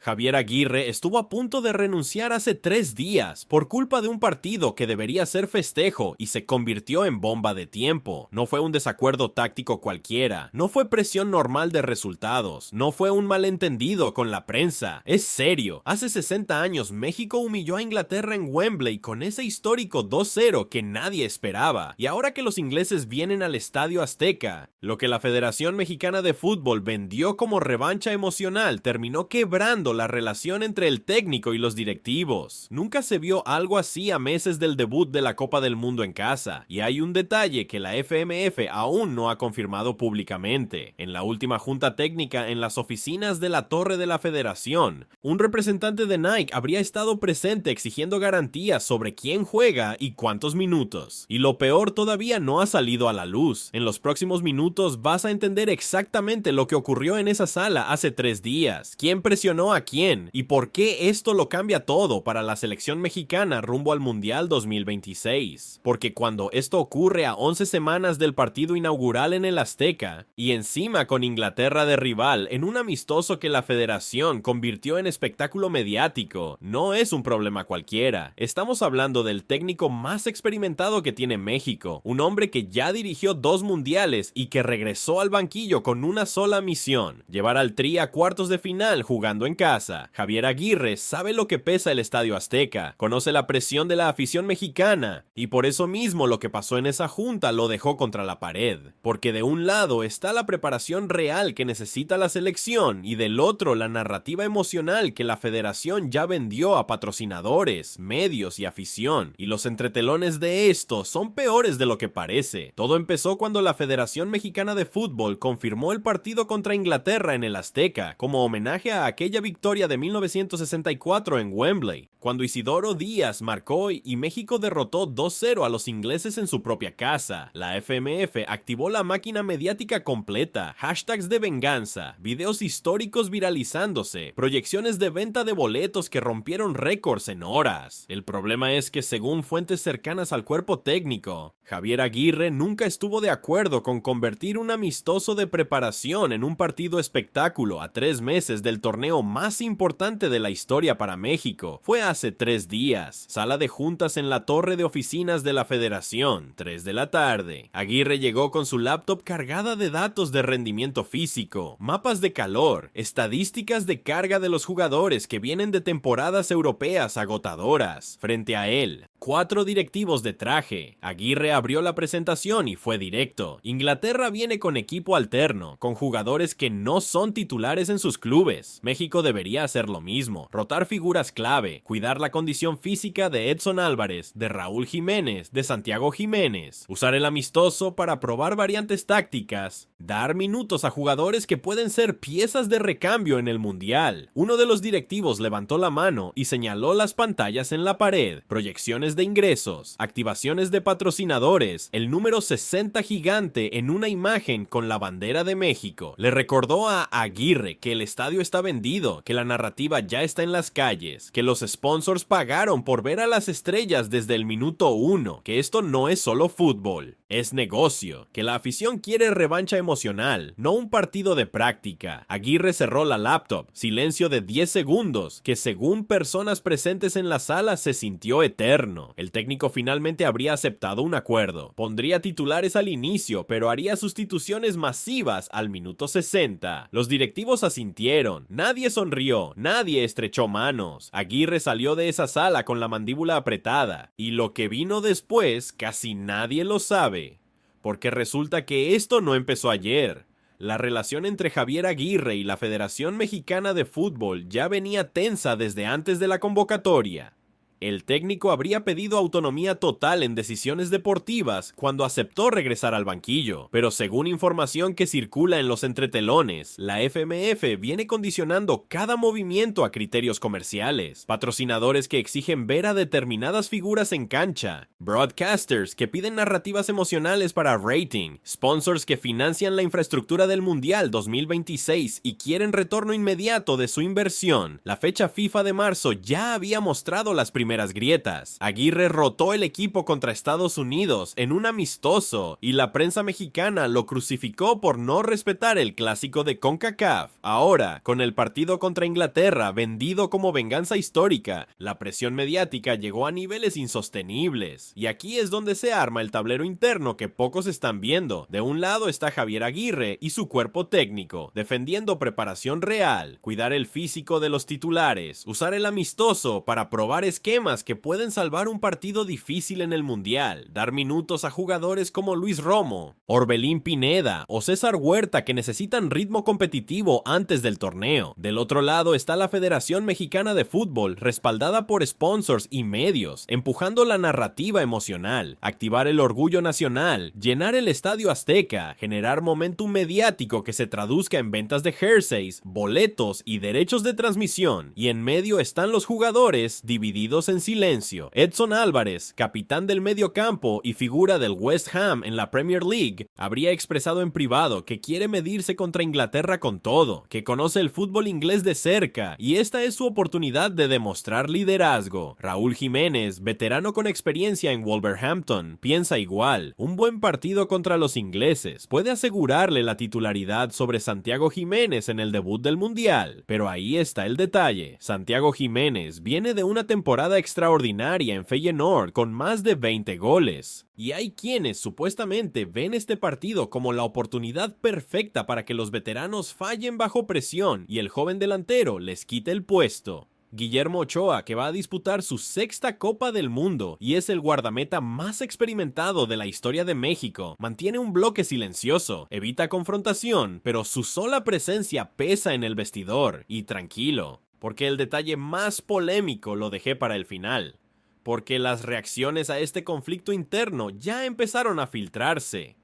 Javier Aguirre estuvo a punto de renunciar hace 3 días por culpa de un partido que debería ser festejo y se convirtió en bomba de tiempo. No fue un desacuerdo táctico cualquiera, no fue presión normal de resultados, no fue un malentendido con la prensa. Es serio, hace 60 años México humilló a Inglaterra en Wembley con ese histórico 2-0 que nadie esperaba. Y ahora que los ingleses vienen al Estadio Azteca, lo que la Federación Mexicana de Fútbol vendió como revancha emocional terminó quebrando la relación entre el técnico y los directivos. Nunca se vio algo así a meses del debut de la Copa del Mundo en casa, y hay un detalle que la FMF aún no ha confirmado públicamente. En la última junta técnica en las oficinas de la Torre de la Federación, un representante de Nike habría estado presente exigiendo garantías sobre quién juega y cuántos minutos. Y lo peor todavía no ha salido a la luz. En los próximos minutos vas a entender exactamente lo que ocurrió en esa sala hace 3 días, quién presionó a quién y por qué esto lo cambia todo para la selección mexicana rumbo al Mundial 2026. Porque cuando esto ocurre a 11 semanas del partido inaugural en el Azteca, y encima con Inglaterra de rival en un amistoso que la federación convirtió en espectáculo mediático, no es un problema cualquiera. Estamos hablando del técnico más experimentado que tiene México, un hombre que ya dirigió 2 mundiales y que regresó al banquillo con una sola misión: llevar al Tri a cuartos de final jugando en casa. Javier Aguirre sabe lo que pesa el Estadio Azteca, conoce la presión de la afición mexicana, y por eso mismo lo que pasó en esa junta lo dejó contra la pared. Porque de un lado está la preparación real que necesita la selección, y del otro la narrativa emocional que la federación ya vendió a patrocinadores, medios y afición, y los entretelones de esto son peores de lo que parece. Todo empezó cuando la Federación Mexicana de Fútbol confirmó el partido contra Inglaterra en el Azteca, como homenaje a aquella victoria de 1964 en Wembley, cuando Isidoro Díaz marcó y México derrotó 2-0 a los ingleses en su propia casa. La FMF activó la máquina mediática completa, hashtags de venganza, videos históricos viralizándose, proyecciones de venta de boletos que rompieron récords en horas. El problema es que, según fuentes cercanas al cuerpo técnico, Javier Aguirre nunca estuvo de acuerdo con convertir un amistoso de preparación en un partido espectáculo a 3 meses del torneo más importante de la historia para México. Fue hace 3 días, sala de juntas en la torre de oficinas de la Federación, 3 de la tarde. Aguirre llegó con su laptop cargada de datos de rendimiento físico, mapas de calor, estadísticas de carga de los jugadores que vienen de temporadas europeas agotadoras. Frente a él, 4 directivos de traje. Aguirre abrió la presentación y fue directo. Inglaterra viene con equipo alterno, con jugadores que no son titulares en sus clubes. México debería hacer lo mismo, rotar figuras clave, cuidar la condición física de Edson Álvarez, de Raúl Jiménez, de Santiago Jiménez, usar el amistoso para probar variantes tácticas, dar minutos a jugadores que pueden ser piezas de recambio en el Mundial. Uno de los directivos levantó la mano y señaló las pantallas en la pared, proyecciones de ingresos, activaciones de patrocinadores, el número 60 gigante en una imagen con la bandera de México. Le recordó a Aguirre que el estadio está vendido, que la narrativa ya está en las calles, que los sponsors pagaron por ver a las estrellas desde el minuto 1, que esto no es solo fútbol, es negocio, que la afición quiere revancha emocional, no un partido de práctica. Aguirre cerró la laptop, silencio de 10 segundos, que según personas presentes en la sala se sintió eterno. El técnico finalmente habría aceptado un acuerdo, pondría titulares al inicio, pero haría sustituciones masivas al minuto 60. Los directivos asintieron, nadie sonrió, nadie estrechó manos. Aguirre salió de esa sala con la mandíbula apretada, y lo que vino después casi nadie lo sabe, porque resulta que esto no empezó ayer. La relación entre Javier Aguirre y la Federación Mexicana de Fútbol ya venía tensa desde antes de la convocatoria. El técnico habría pedido autonomía total en decisiones deportivas cuando aceptó regresar al banquillo, pero según información que circula en los entretelones, la FMF viene condicionando cada movimiento a criterios comerciales, patrocinadores que exigen ver a determinadas figuras en cancha, broadcasters que piden narrativas emocionales para rating, sponsors que financian la infraestructura del Mundial 2026 y quieren retorno inmediato de su inversión. La fecha FIFA de marzo ya había mostrado las primeras primeras grietas. Aguirre rotó el equipo contra Estados Unidos en un amistoso y la prensa mexicana lo crucificó por no respetar el clásico de CONCACAF. Ahora, con el partido contra Inglaterra vendido como venganza histórica, la presión mediática llegó a niveles insostenibles. Y aquí es donde se arma el tablero interno que pocos están viendo. De un lado está Javier Aguirre y su cuerpo técnico, defendiendo preparación real, cuidar el físico de los titulares, usar el amistoso para probar esquemas que pueden salvar un partido difícil en el Mundial, dar minutos a jugadores como Luis Romo, Orbelín Pineda o César Huerta que necesitan ritmo competitivo antes del torneo. Del otro lado está la Federación Mexicana de Fútbol, respaldada por sponsors y medios, empujando la narrativa emocional, activar el orgullo nacional, llenar el Estadio Azteca, generar momentum mediático que se traduzca en ventas de jerseys, boletos y derechos de transmisión. Y en medio están los jugadores divididos en silencio. Edson Álvarez, capitán del medio campo y figura del West Ham en la Premier League, habría expresado en privado que quiere medirse contra Inglaterra con todo, que conoce el fútbol inglés de cerca y esta es su oportunidad de demostrar liderazgo. Raúl Jiménez, veterano con experiencia en Wolverhampton, piensa igual. Un buen partido contra los ingleses puede asegurarle la titularidad sobre Santiago Jiménez en el debut del Mundial, pero ahí está el detalle. Santiago Jiménez viene de una temporada extraordinaria en Feyenoord con más de 20 goles. Y hay quienes supuestamente ven este partido como la oportunidad perfecta para que los veteranos fallen bajo presión y el joven delantero les quite el puesto. Guillermo Ochoa, que va a disputar su sexta Copa del Mundo y es el guardameta más experimentado de la historia de México, mantiene un bloque silencioso, evita confrontación, pero su sola presencia pesa en el vestidor. Y tranquilo, porque el detalle más polémico lo dejé para el final, porque las reacciones a este conflicto interno ya empezaron a filtrarse.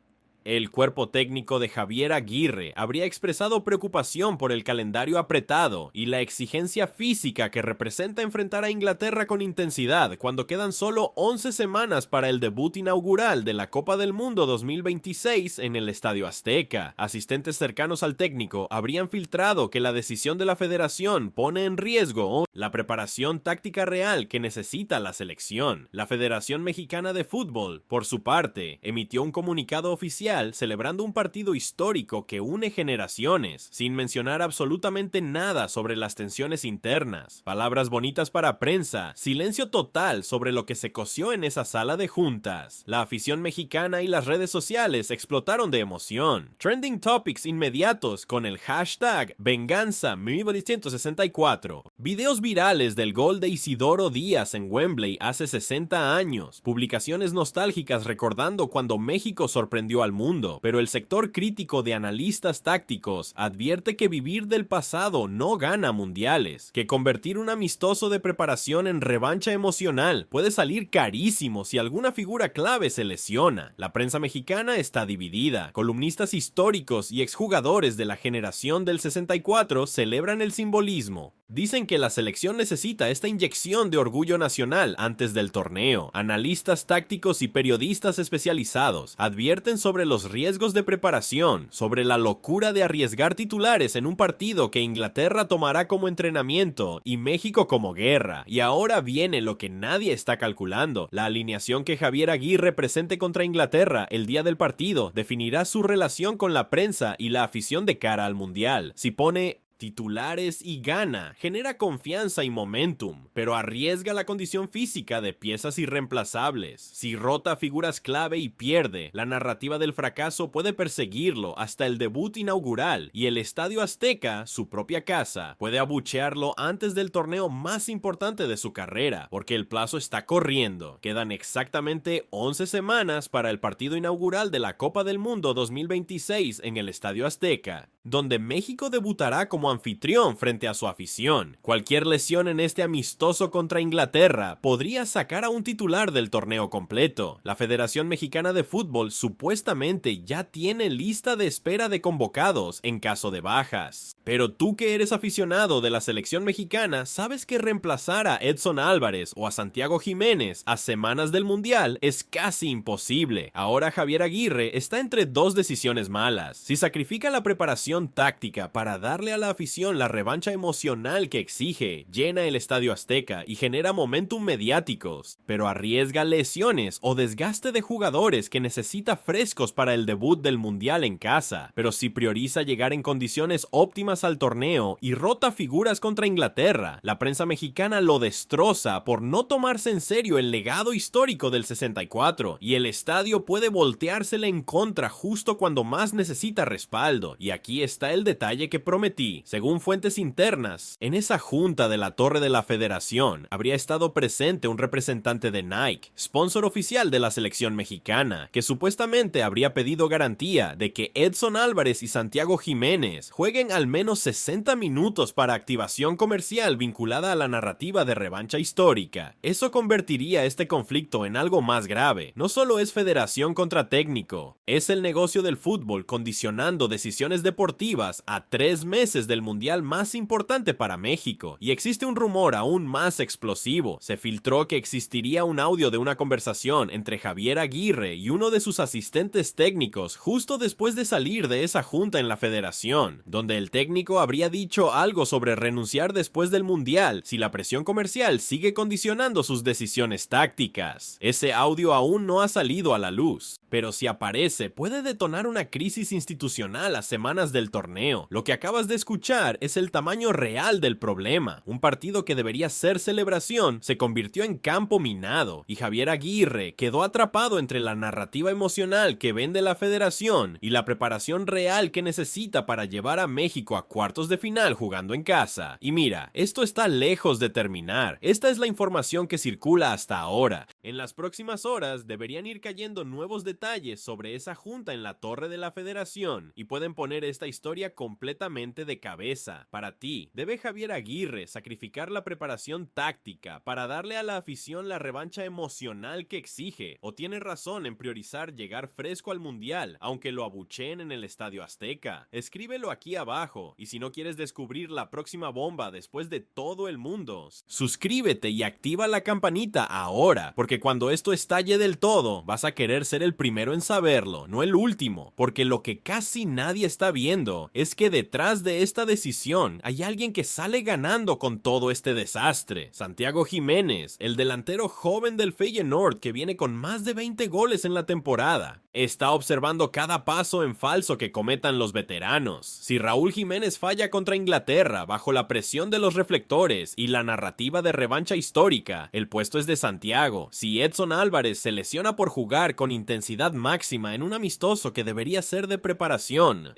El cuerpo técnico de Javier Aguirre habría expresado preocupación por el calendario apretado y la exigencia física que representa enfrentar a Inglaterra con intensidad cuando quedan solo 11 semanas para el debut inaugural de la Copa del Mundo 2026 en el Estadio Azteca. Asistentes cercanos al técnico habrían filtrado que la decisión de la federación pone en riesgo la preparación táctica real que necesita la selección. La Federación Mexicana de Fútbol, por su parte, emitió un comunicado oficial celebrando un partido histórico que une generaciones, sin mencionar absolutamente nada sobre las tensiones internas. Palabras bonitas para prensa, silencio total sobre lo que se coció en esa sala de juntas. La afición mexicana y las redes sociales explotaron de emoción. Trending topics inmediatos con el hashtag Venganza 1964. Videos virales del gol de Isidoro Díaz en Wembley hace 60 años. Publicaciones nostálgicas recordando cuando México sorprendió al mundo, pero el sector crítico de analistas tácticos advierte que vivir del pasado no gana mundiales, que convertir un amistoso de preparación en revancha emocional puede salir carísimo si alguna figura clave se lesiona. La prensa mexicana está dividida. Columnistas históricos y exjugadores de la generación del 64 celebran el simbolismo. Dicen que la selección necesita esta inyección de orgullo nacional antes del torneo. Analistas tácticos y periodistas especializados advierten sobre los riesgos de preparación, sobre la locura de arriesgar titulares en un partido que Inglaterra tomará como entrenamiento y México como guerra. Y ahora viene lo que nadie está calculando. La alineación que Javier Aguirre presente contra Inglaterra el día del partido definirá su relación con la prensa y la afición de cara al Mundial. Si pone titulares y gana, genera confianza y momentum, pero arriesga la condición física de piezas irreemplazables. Si rota figuras clave y pierde, la narrativa del fracaso puede perseguirlo hasta el debut inaugural y el Estadio Azteca, su propia casa, puede abuchearlo antes del torneo más importante de su carrera, porque el plazo está corriendo. Quedan exactamente 11 semanas para el partido inaugural de la Copa del Mundo 2026 en el Estadio Azteca, donde México debutará como anfitrión frente a su afición. Cualquier lesión en este amistoso contra Inglaterra podría sacar a un titular del torneo completo. La Federación Mexicana de Fútbol supuestamente ya tiene lista de espera de convocados en caso de bajas. Pero tú que eres aficionado de la selección mexicana, sabes que reemplazar a Edson Álvarez o a Santiago Jiménez a semanas del Mundial es casi imposible. Ahora Javier Aguirre está entre dos decisiones malas. Si sacrifica la preparación preparación táctica para darle a la afición la revancha emocional que exige, llena el Estadio Azteca y genera momentum mediáticos, pero arriesga lesiones o desgaste de jugadores que necesita frescos para el debut del Mundial en casa, pero si prioriza llegar en condiciones óptimas al torneo y rota figuras contra Inglaterra, la prensa mexicana lo destroza por no tomarse en serio el legado histórico del 64, y el estadio puede volteársele en contra justo cuando más necesita respaldo. Y aquí está el detalle que prometí. Según fuentes internas, en esa junta de la Torre de la Federación habría estado presente un representante de Nike, sponsor oficial de la selección mexicana, que supuestamente habría pedido garantía de que Edson Álvarez y Santiago Jiménez jueguen al menos 60 minutos para activación comercial vinculada a la narrativa de revancha histórica. Eso convertiría este conflicto en algo más grave. No solo es federación contra técnico, es el negocio del fútbol condicionando decisiones deportivas a 3 meses del mundial más importante para México. Y existe un rumor aún más explosivo. Se filtró que existiría un audio de una conversación entre Javier Aguirre y uno de sus asistentes técnicos justo después de salir de esa junta en la federación, donde el técnico habría dicho algo sobre renunciar después del mundial si la presión comercial sigue condicionando sus decisiones tácticas. Ese audio aún no ha salido a la luz, pero si aparece puede detonar una crisis institucional a semanas del torneo. Lo que acabas de escuchar es el tamaño real del problema. Un partido que debería ser celebración se convirtió en campo minado, y Javier Aguirre quedó atrapado entre la narrativa emocional que vende la federación y la preparación real que necesita para llevar a México a cuartos de final jugando en casa. Y mira, esto está lejos de terminar. Esta es la información que circula hasta ahora. En las próximas horas deberían ir cayendo nuevos detalles sobre esa junta en la Torre de la Federación y pueden poner esta historia completamente de cabeza. Para ti, ¿debe Javier Aguirre sacrificar la preparación táctica para darle a la afición la revancha emocional que exige? ¿O tiene razón en priorizar llegar fresco al mundial, aunque lo abucheen en el Estadio Azteca? Escríbelo aquí abajo, y si no quieres descubrir la próxima bomba después de todo el mundo, suscríbete y activa la campanita ahora, porque cuando esto estalle del todo, vas a querer ser el primero en saberlo, no el último, porque lo que casi nadie está viendo es que detrás de esta decisión hay alguien que sale ganando con todo este desastre. Santiago Jiménez, el delantero joven del Feyenoord que viene con más de 20 goles en la temporada, está observando cada paso en falso que cometan los veteranos. Si Raúl Jiménez falla contra Inglaterra bajo la presión de los reflectores y la narrativa de revancha histórica, el puesto es de Santiago. Si Edson Álvarez se lesiona por jugar con intensidad máxima en un amistoso que debería ser de preparación,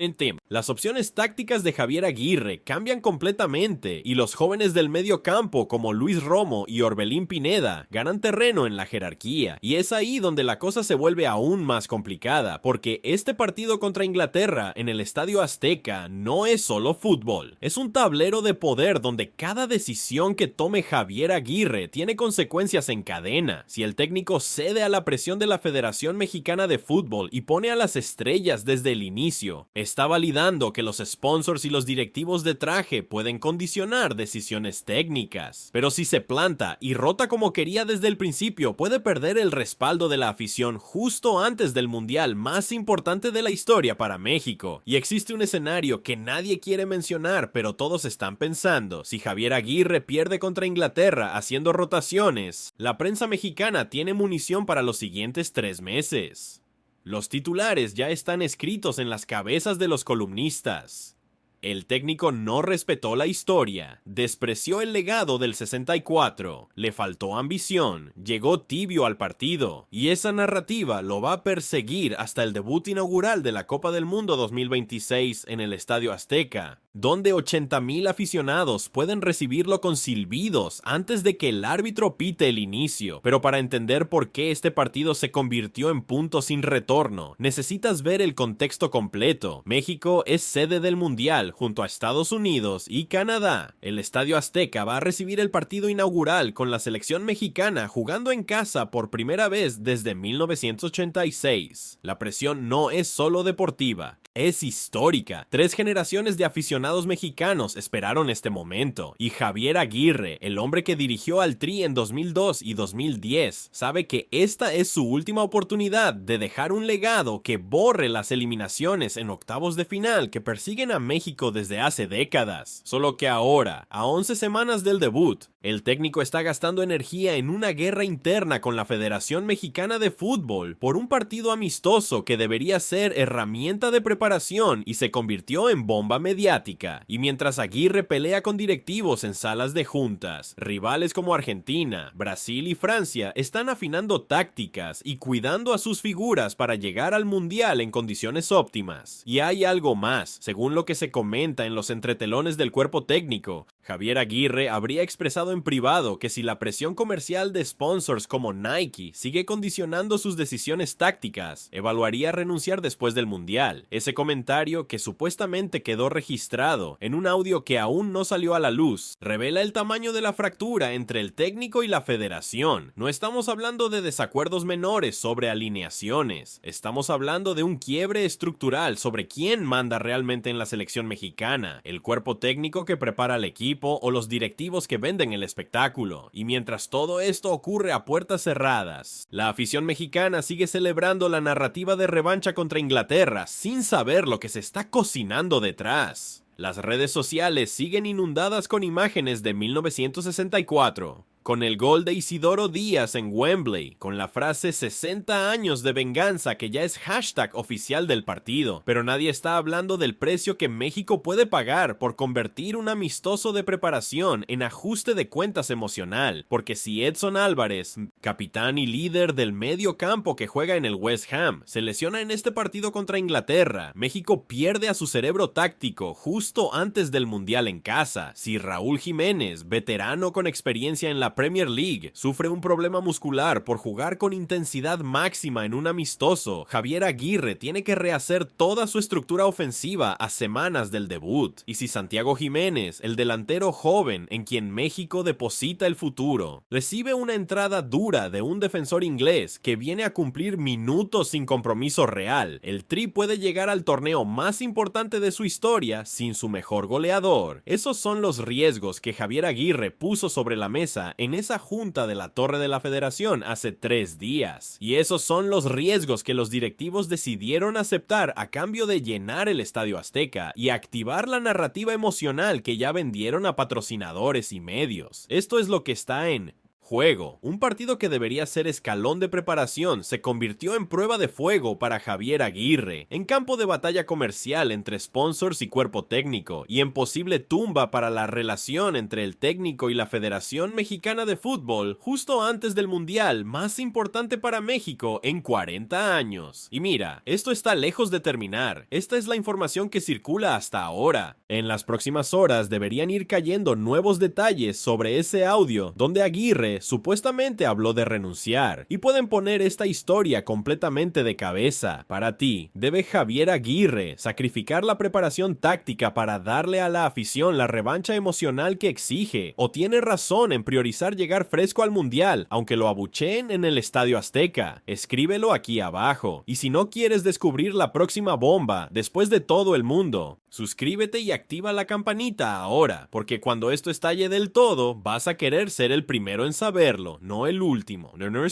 las opciones tácticas de Javier Aguirre cambian completamente y los jóvenes del medio campo como Luis Romo y Orbelín Pineda ganan terreno en la jerarquía. Y es ahí donde la cosa se vuelve aún más complicada, porque este partido contra Inglaterra en el Estadio Azteca no es solo fútbol, es un tablero de poder donde cada decisión que tome Javier Aguirre tiene consecuencias en cadena. Si el técnico cede a la presión de la Federación Mexicana de Fútbol y pone a las estrellas desde el inicio, está validando que los sponsors y los directivos de traje pueden condicionar decisiones técnicas. Pero si se planta y rota como quería desde el principio, puede perder el respaldo de la afición justo antes del mundial más importante de la historia para México. Y existe un escenario que nadie quiere mencionar, pero todos están pensando. Si Javier Aguirre pierde contra Inglaterra haciendo rotaciones, la prensa mexicana tiene munición para los siguientes 3 meses. Los titulares ya están escritos en las cabezas de los columnistas. El técnico no respetó la historia, despreció el legado del 64, le faltó ambición, llegó tibio al partido, y esa narrativa lo va a perseguir hasta el debut inaugural de la Copa del Mundo 2026 en el Estadio Azteca, donde 80,000 aficionados pueden recibirlo con silbidos antes de que el árbitro pite el inicio. Pero para entender por qué este partido se convirtió en punto sin retorno, necesitas ver el contexto completo. México es sede del Mundial junto a Estados Unidos y Canadá. El Estadio Azteca va a recibir el partido inaugural con la selección mexicana jugando en casa por primera vez desde 1986. La presión no es solo deportiva, es histórica. 3 generaciones de aficionados mexicanos esperaron este momento, y Javier Aguirre, el hombre que dirigió al Tri en 2002 y 2010, sabe que esta es su última oportunidad de dejar un legado que borre las eliminaciones en octavos de final que persiguen a México desde hace décadas. Solo que ahora, a 11 semanas del debut, el técnico está gastando energía en una guerra interna con la Federación Mexicana de Fútbol por un partido amistoso que debería ser herramienta de preparación y se convirtió en bomba mediática. Y mientras Aguirre pelea con directivos en salas de juntas, rivales como Argentina, Brasil y Francia están afinando tácticas y cuidando a sus figuras para llegar al Mundial en condiciones óptimas. Y hay algo más, según lo que se comenta en los entretelones del cuerpo técnico. Javier Aguirre habría expresado en privado que si la presión comercial de sponsors como Nike sigue condicionando sus decisiones tácticas, evaluaría renunciar después del Mundial. Ese comentario, que supuestamente quedó registrado en un audio que aún no salió a la luz, revela el tamaño de la fractura entre el técnico y la federación. No estamos hablando de desacuerdos menores sobre alineaciones, estamos hablando de un quiebre estructural sobre quién manda realmente en la selección mexicana, el cuerpo técnico que prepara al equipo o los directivos que venden el espectáculo. Y mientras todo esto ocurre a puertas cerradas, la afición mexicana sigue celebrando la narrativa de revancha contra Inglaterra sin saber lo que se está cocinando detrás. Las redes sociales siguen inundadas con imágenes de 1964. Con el gol de Isidoro Díaz en Wembley, con la frase 60 años de venganza que ya es hashtag oficial del partido, pero nadie está hablando del precio que México puede pagar por convertir un amistoso de preparación en ajuste de cuentas emocional, porque si Edson Álvarez, capitán y líder del medio campo que juega en el West Ham, se lesiona en este partido contra Inglaterra, México pierde a su cerebro táctico justo antes del Mundial en casa. Si Raúl Jiménez, veterano con experiencia en la Premier League, sufre un problema muscular por jugar con intensidad máxima en un amistoso, Javier Aguirre tiene que rehacer toda su estructura ofensiva a semanas del debut. Y si Santiago Jiménez, el delantero joven en quien México deposita el futuro, recibe una entrada dura de un defensor inglés que viene a cumplir minutos sin compromiso real, el Tri puede llegar al torneo más importante de su historia sin su mejor goleador. Esos son los riesgos que Javier Aguirre puso sobre la mesa en esa junta de la Torre de la Federación hace 3 días. Y esos son los riesgos que los directivos decidieron aceptar a cambio de llenar el Estadio Azteca y activar la narrativa emocional que ya vendieron a patrocinadores y medios. Esto es lo que está en juego. Un partido que debería ser escalón de preparación se convirtió en prueba de fuego para Javier Aguirre, en campo de batalla comercial entre sponsors y cuerpo técnico, y en posible tumba para la relación entre el técnico y la Federación Mexicana de Fútbol justo antes del Mundial más importante para México en 40 años. Y mira, esto está lejos de terminar. Esta es la información que circula hasta ahora. En las próximas horas deberían ir cayendo nuevos detalles sobre ese audio donde Aguirre supuestamente habló de renunciar, y pueden poner esta historia completamente de cabeza. Para ti, ¿debe Javier Aguirre sacrificar la preparación táctica para darle a la afición la revancha emocional que exige? ¿O tiene razón en priorizar llegar fresco al Mundial, aunque lo abucheen en el Estadio Azteca? Escríbelo aquí abajo. Y si no quieres descubrir la próxima bomba después de todo el mundo, suscríbete y activa la campanita ahora, porque cuando esto estalle del todo, vas a querer ser el primero en saberlo, no el último.